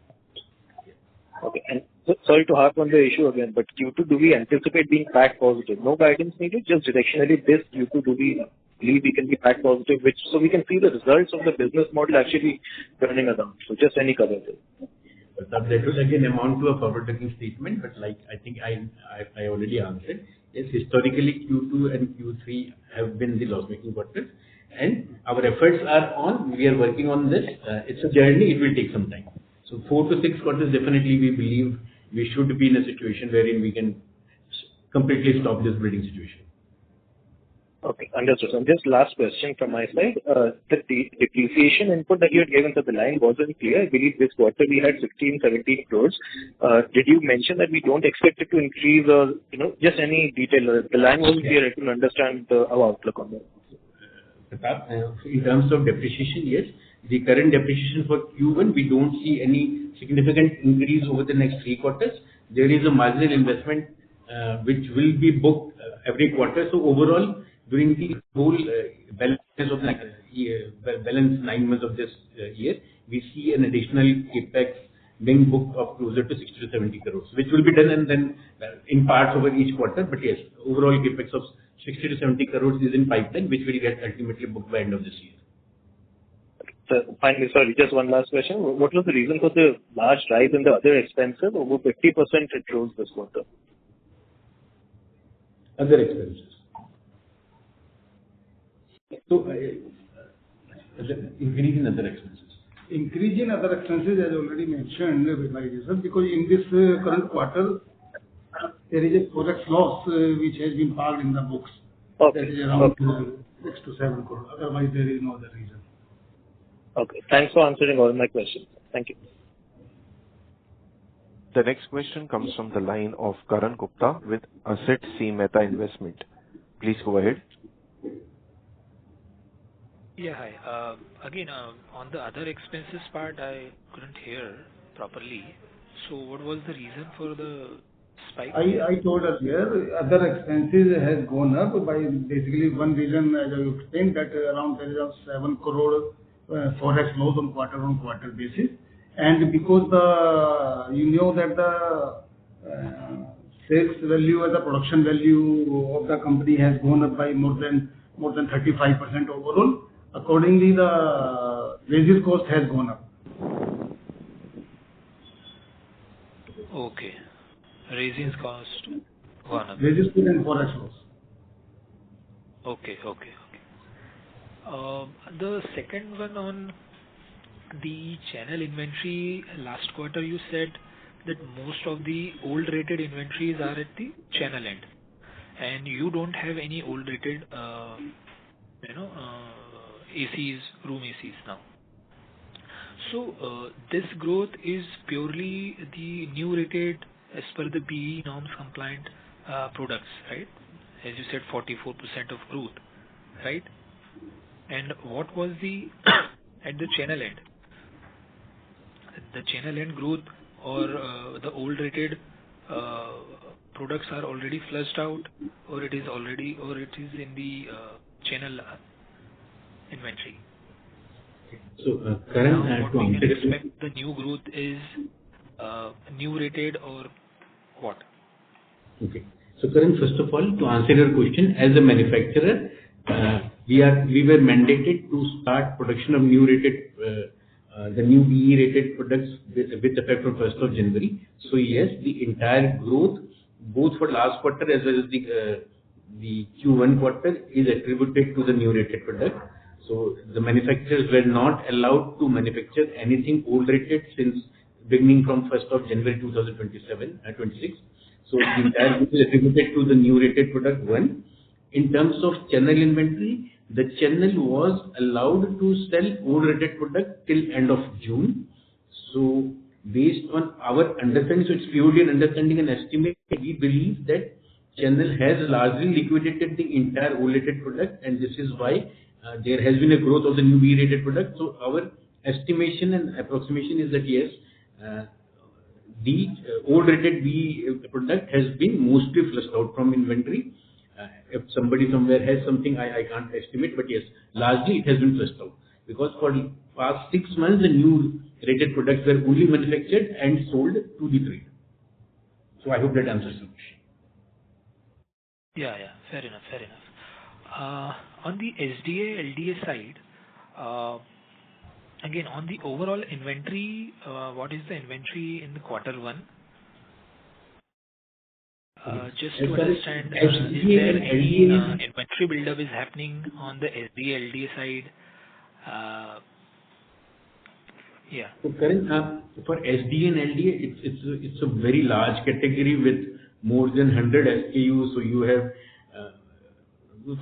Okay, and sorry to harp on the issue again, but Q2, do we anticipate being PAT positive? No guidance needed, just directionally this Q2, do we believe we can be PAT positive, which so we can see the results of the business model actually turning around. So just any color there. That will again amount to a forward-looking statement, but like I think I already answered. Yes, historically Q2 and Q3 have been the loss-making quarters, and our efforts are on. We are working on this. It's a journey. It will take some time. So 4 to 6 quarters, definitely we believe we should be in a situation wherein we can completely stop this bleeding situation. Okay, understood. So just last question from my side. The depreciation input that you had given to the line wasn't clear. I believe this quarter we had 16-17 crores. Did you mention that we don't expect it to increase, or just any detail? The line wasn't clear. I couldn't understand our outlook on that. In terms of depreciation, yes, the current depreciation for Q1, we don't see any significant increase over the next 3 quarters. There is a marginal investment which will be booked every quarter. So overall, during the whole balance of the balance 9 months of this year, we see an additional capex being booked of closer to 60 to 70 crores, which will be done and then in parts over each quarter. But yes, overall capex of 60 to 70 crores is in pipeline, which will get ultimately booked by end of this year. So finally, sorry, just one last question. What was the reason for the large rise in the other expenses? Over 50% it rose this quarter. Other expenses. So, increase in other expenses. Increase in other expenses, as already mentioned by Jason, because in this current quarter, there is a forex loss which has been parked in the books. Okay. That is around 6 to 7 crore. Otherwise, there is no other reason. Okay. Thanks for answering all my questions. Thank you. The next question comes from the line of Karan Gupta with Asit C. Mehta Investment. Please go ahead. Yeah, hi. Again, on the other expenses part, I couldn't hear properly. So what was the reason for the spike? I told earlier, other expenses has gone up by basically one reason, as I explained, that around there is a 7 crore forex loss on quarter basis. And because that the sales value and the production value of the company has gone up by more than 35% overall. Accordingly, the wages cost has gone up. Okay. Resins cost gone up. Wages cost and forex loss. Okay. The second one on the channel inventory, last quarter you said that most of the old rated inventories are at the channel end, and you don't have any old rated ACs, room ACs now. So this growth is purely the new rated as per the BE norms compliant products, right? As you said, 44% of growth, right? And what was the at the channel end? The channel end growth or the old rated products are already flushed out, or it is in the channel inventory. So current now, what we can expect the new growth is new rated or what? Okay. So Karan, first of all, to answer your question, as a manufacturer, we were mandated to start production of new rated the new BE rated products with effect from 1st of January. So yes, the entire growth, both for last quarter as well as the Q1 quarter, is attributed to the new rated product. So the manufacturers were not allowed to manufacture anything old rated since beginning from 1st of January 2027 and 26. So the entire growth is attributed to the new rated product one. In terms of channel inventory, the channel was allowed to sell old rated product till end of June. So based on our understanding, so it's purely an understanding and estimate, we believe that channel has largely liquidated the entire old rated product, and this is why there has been a growth of the new B rated product. So our estimation and approximation is that yes, the old rated B product has been mostly flushed out from inventory. If somebody somewhere has something, I can't estimate, but yes, largely it has been flushed out, because for the past 6 months the new rated products were only manufactured and sold to the trade. So I hope that answers your question. Yeah, fair enough. On the SDA, LDA side, again, on the overall inventory, what is the inventory in the quarter one? Just to understand, is there any inventory buildup is happening on the SDA, LDA side? Yeah. So Karan, for SDA and LDA, it's a very large category with more than 100 SKUs. So you have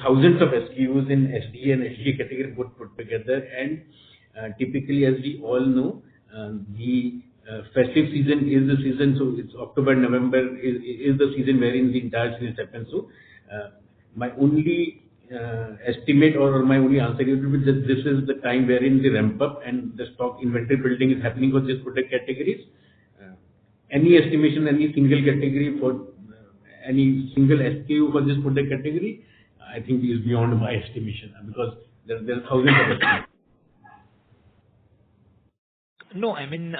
thousands of SKUs in SDA and LDA category put together, and typically, as we all know, the festive season is the season. So it's October, November is the season wherein the entire season happens. So my only estimate or my only answer is that this is the time wherein the ramp up and the stock inventory building is happening for these product categories. Any estimation, any single category for any single SKU for this product category, I think is beyond my estimation, because there are thousands of SKUs. No, I mean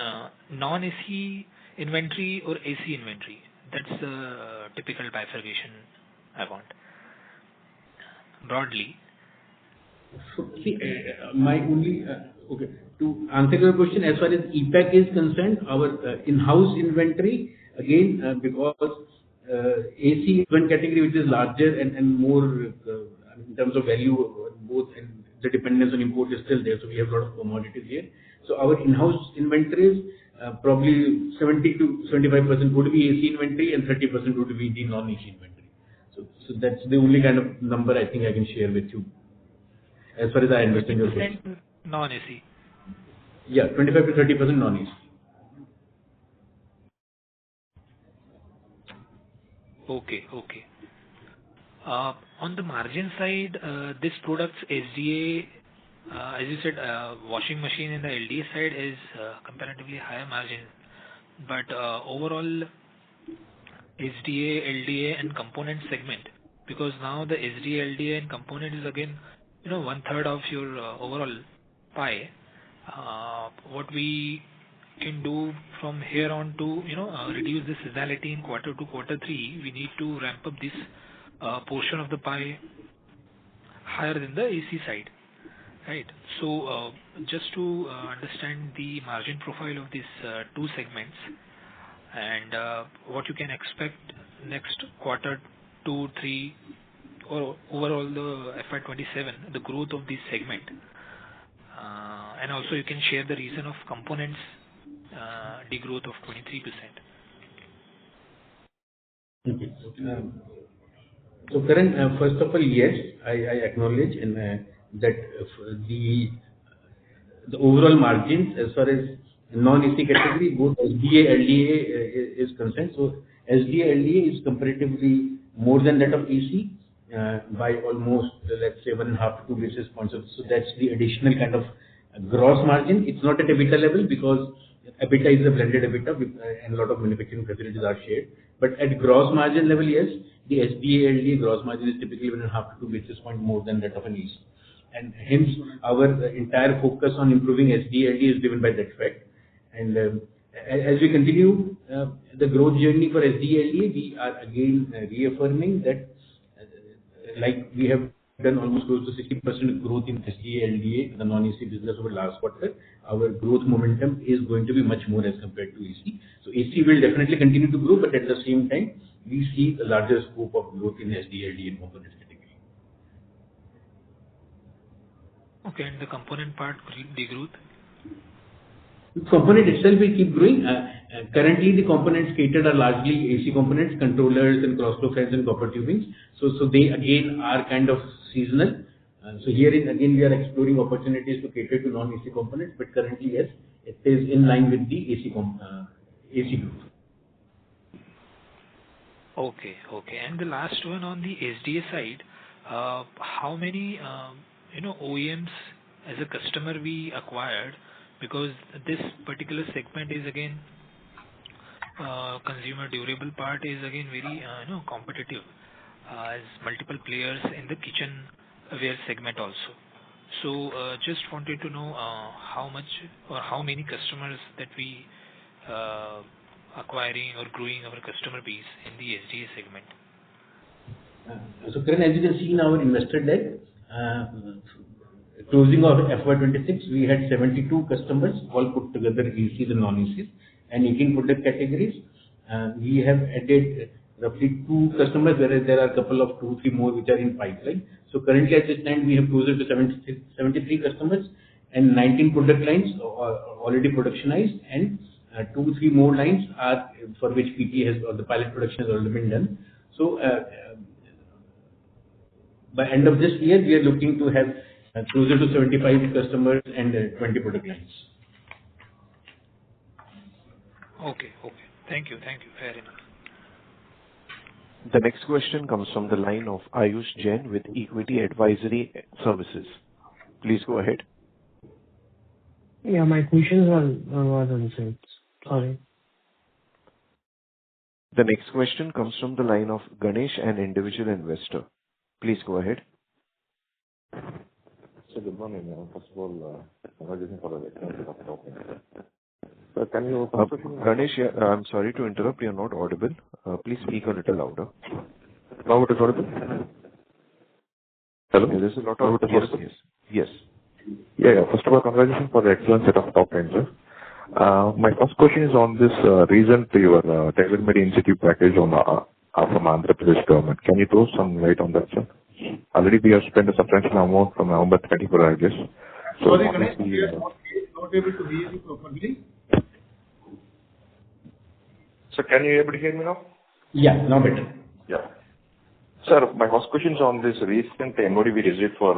non-AC inventory or AC inventory. That's the typical bifurcation I want. Broadly. So see, my only okay, to answer your question, as far as Epack is concerned, our in-house inventory, again, because AC is one category which is larger and more in terms of value, both, and the dependence on import is still there. So we have a lot of commodities here. So our in-house inventories, probably 70 to 75% would be AC inventory and 30% would be the non-AC inventory. So that's the only kind of number I think I can share with you, as far as I understand your question. Non-AC. Yeah, 25 to 30% non-AC. Okay. On the margin side, this product's SDA, as you said, washing machine in the LDA side is comparatively higher margin, but overall SDA, LDA and component segment, because now the SDA, LDA and component is again, 1/3 of your overall pie. What we can do from here on to reduce the seasonality in quarter 2, quarter 3, we need to ramp up this portion of the pie higher than the AC side, right? So just to understand the margin profile of these two segments and what you can expect next quarter 2, 3 or overall the FY27, the growth of this segment, and also you can share the reason of components degrowth of 23%. Okay. So Karan, first of all, yes, I acknowledge and that the overall margins as far as non-AC category, both SDA, LDA is concerned. So SDA, LDA is comparatively more than that of AC by almost, let's say, 1.5 to 2 basis points. So that's the additional kind of gross margin. It's not at EBITDA level, because EBITDA is a blended EBITDA and a lot of manufacturing facilities are shared. But at gross margin level, yes, the SDA, LDA gross margin is typically 1.5 to 2 basis points more than that of an AC. And hence, our entire focus on improving SDA, LDA is driven by that fact. And as we continue the growth journey for SDA, LDA, we are again reaffirming that, like we have done almost close to 60% growth in SDA, LDA, the non-AC business over last quarter. Our growth momentum is going to be much more as compared to AC. So AC will definitely continue to grow, but at the same time, we see a larger scope of growth in SDA, LDA and components category. Okay, and the component part, the growth? The component itself will keep growing. Currently, the components catered are largely AC components, controllers and cross-flow fans and copper tubings. So they again are kind of seasonal. So here again we are exploring opportunities to cater to non-AC components, but currently yes, it is in line with the AC growth. Okay. And the last one on the SDA side, how many OEMs as a customer we acquired? Because this particular segment is again consumer durable part is again very competitive as multiple players in the kitchenware segment also. So just wanted to know how much or how many customers that we acquiring or growing our customer base in the SDA segment. So Karan, as you can see in our investor deck, closing of FY26, we had 72 customers, all put together, ACs and non-ACs, and 18 product categories. We have added roughly 2 customers, whereas there are a couple of 2-3 more which are in pipeline. So currently at this time, we have closer to 73 customers and 19 product lines already productionized, and 2-3 more lines are for which PT has, or the pilot production has already been done. So by end of this year, we are looking to have closer to 75 customers and 20 product lines. Okay. Thank you. Fair enough. The next question comes from the line of Ayush Jain with Equity Advisory Services. Please go ahead. Yeah, my questions was answered. Sorry. The next question comes from the line of Ganesh, an individual investor. Please go ahead. So good morning. First of all, congratulations for the excellent of talking. So can you... Ganesh, I'm sorry to interrupt. You're not audible. Please speak a little louder. Now it is audible? Hello? There's a lot of... Yes. Yeah. First of all, congratulations for the excellent set of top lines, sir. My first question is on this recent your tailor-made incentive package from Andhra Pradesh government. Can you throw some light on that, sir? Already we have spent a substantial amount from November 24, I guess. So sorry, Ganesh, we are not able to hear you properly. So can you able to hear me now? Yeah, now better. Yeah. Sir, my first question is on this recent MOD we received for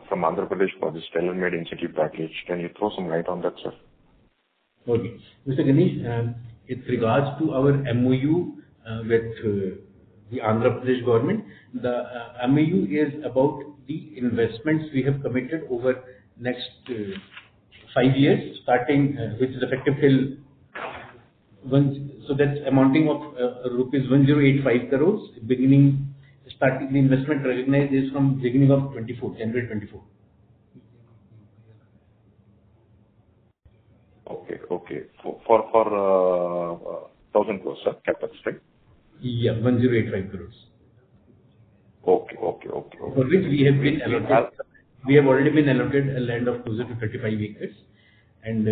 from Andhra Pradesh for this tailor-made incentive package. Can you throw some light on that, sir? Okay. Mr. Ganesh, with regards to our MOU with the Andhra Pradesh government, the MOU is about the investments we have committed over next 5 years, starting which is effective till so that's amounting of rupees 1085 crores, starting the investment recognized is from beginning of January 24. Okay. For 1,000 crores, sir, capex, right? Yeah, 1085 crores. Okay. For which we have been allocated. We have already been allocated a land of closer to 35 acres, and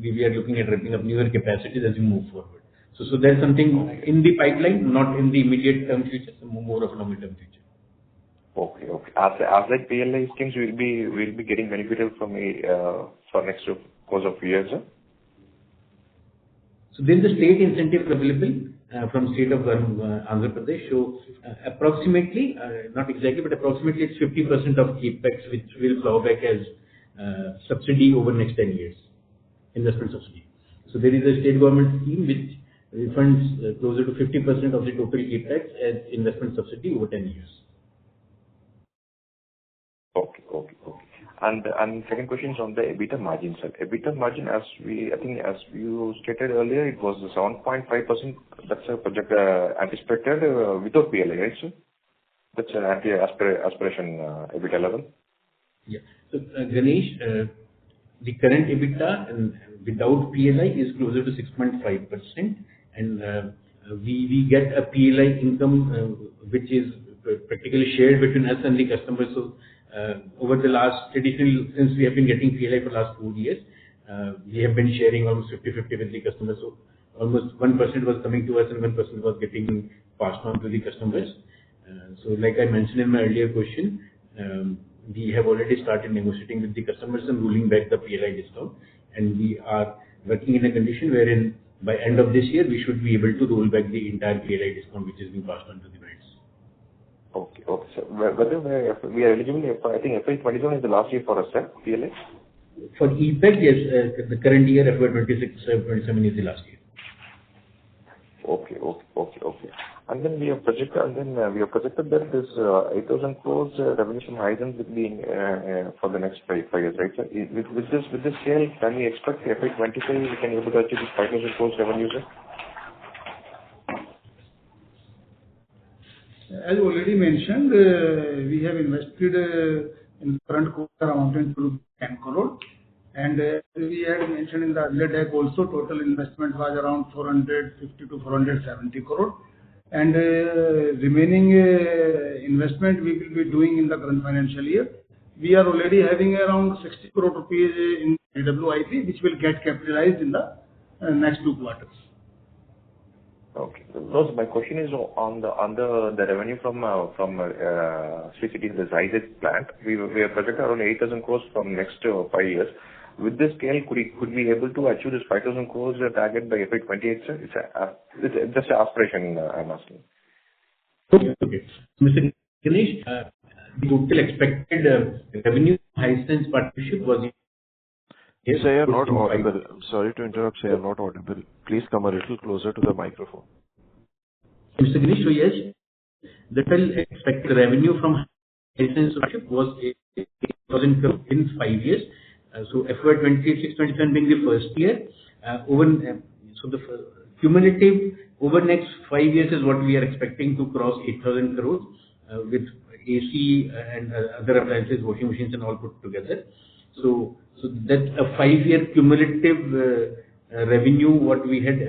we are looking at ramping up newer capacities as we move forward. So there's something in the pipeline, not in the immediate term future, so more of a longer term future. Okay. As like PLI schemes, we'll be getting benefited from for next course of years, sir? So there is a state incentive available from state of Andhra Pradesh. So approximately, not exactly, but approximately it's 50% of capex which will flow back as subsidy over next 10 years, investment subsidy. So there is a state government scheme which refunds closer to 50% of the total capex as investment subsidy over 10 years. Okay. And second question is on the EBITDA margin, sir. EBITDA margin, as you stated earlier, it was 7.5%. That's a project anticipated without PLI, right, sir? That's an aspiration EBITDA level. Yeah. So Ganesh, the current EBITDA without PLI is closer to 6.5%, and we get a PLI income which is practically shared between us and the customers. So over the last, traditionally, since we have been getting PLI for last 4 years, we have been sharing almost 50-50 with the customers. So almost 1% was coming to us and 1% was getting passed on to the customers. So like I mentioned in my earlier question, we have already started negotiating with the customers and rolling back the PLI discount, and we are working in a condition wherein by end of this year we should be able to roll back the entire PLI discount which is being passed on to the brands. Okay. Okay, sir. Whether we are eligible, I think FY27 is the last year for us, sir, PLI? For Epack, yes, the current year, FY26-27 is the last year. Okay. And then we have projected that this 8,000 crores revenue from Hisense will be for the next 5 years, right, sir? With this scale, can we expect FY25 we can able to achieve this 5,000 crores revenue, sir? As already mentioned, we have invested in current quarter amounting to 10 crore. And we had mentioned in the earlier deck also, total investment was around 450 to 470 crore. And remaining investment we will be doing in the current financial year. We are already having around 60 crore rupees in WIP, which will get capitalized in the next 2 quarters. Okay. So my question is on the revenue from Sri City, the Zydus plant. We are projected around 8,000 crores from next 5 years. With this scale, could we able to achieve this 5,000 crores target by FY28, sir? It's just an aspiration, I'm asking. Okay. Mr. Ganesh, the total expected revenue Hisense partnership was. Yes, sir, you are not audible. I'm sorry to interrupt, sir, you are not audible. Please come a little closer to the microphone. Mr. Ganesh, so yes, the total expected revenue from Hisense partnership was 8,000 crore in 5 years. So FY26-27 being the first year, so the cumulative over next 5 years is what we are expecting to cross 8,000 crores with AC and other appliances, washing machines and all put together. So that's a 5-year cumulative revenue what we had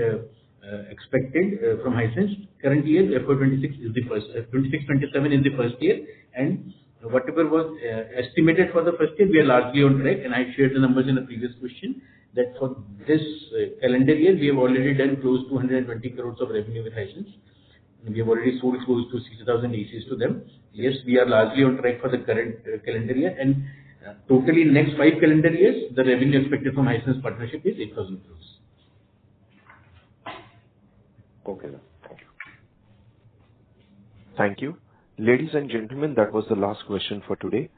expected from Hisense. Current year FY26 is the first, 26-27 is the first year, and whatever was estimated for the first year, we are largely on track. And I shared the numbers in a previous question that for this calendar year, we have already done close to 120 crores of revenue with Hisense. We have already sold close to 60,000 ACs to them. Yes, we are largely on track for the current calendar year, and totally next 5 calendar years, the revenue expected from Hisense partnership is 8,000 crores. Okay, sir. Thank you. Thank you. Ladies and gentlemen, that was the last question for today.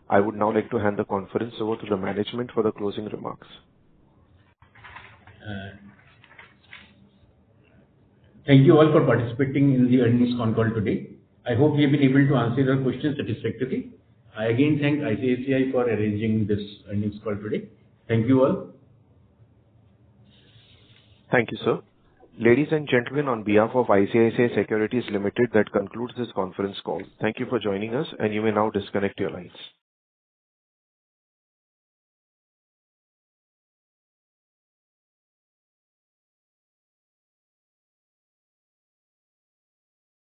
I would now like to hand the conference over to the management for the closing remarks. Thank you all for participating in the earnings con call today. I hope we have been able to answer your questions satisfactorily. I again thank ICICI for arranging this earnings call today. Thank you all. Thank you, sir. Ladies and gentlemen, on behalf of ICICI Securities Limited, that concludes this conference call. Thank you for joining us, and you may now disconnect your lines.